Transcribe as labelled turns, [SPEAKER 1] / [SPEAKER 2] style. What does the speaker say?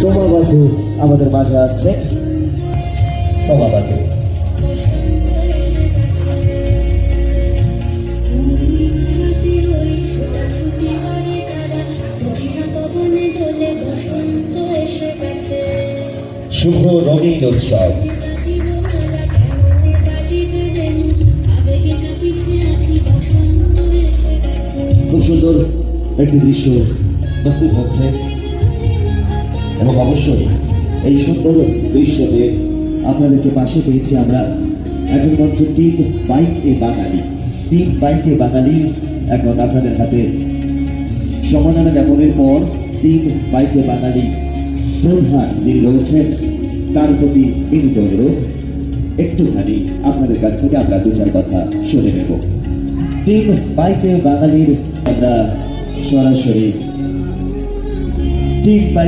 [SPEAKER 1] সোমা বাসু আমাদের মাঝে আসছে। সোমা বাসু শুভ রঙিন উৎসব। খুব সুন্দর একটি দৃশ্য প্রস্তুত হচ্ছে এবং অবশ্যই এই সুন্দর দৃশ্যতে আপনাদেরকে পাশে পেয়েছি আমরা। এখন হচ্ছে টিম বাইকে বাঙালি। টিম বাইকে বাঙালি এখন আপনাদের হাতে সম্মাননা জ্ঞাপনের পর টিম বাইকে বাঙালি প্রধান যিনি রয়েছেন তার প্রতি বিনীত অনুরোধ, একটুখানি আপনাদের কাছ থেকে আমরা দু চার কথা শুনে নেব। টিম বাইকে বাঙালির আমরা সরাসরি টিম বাইক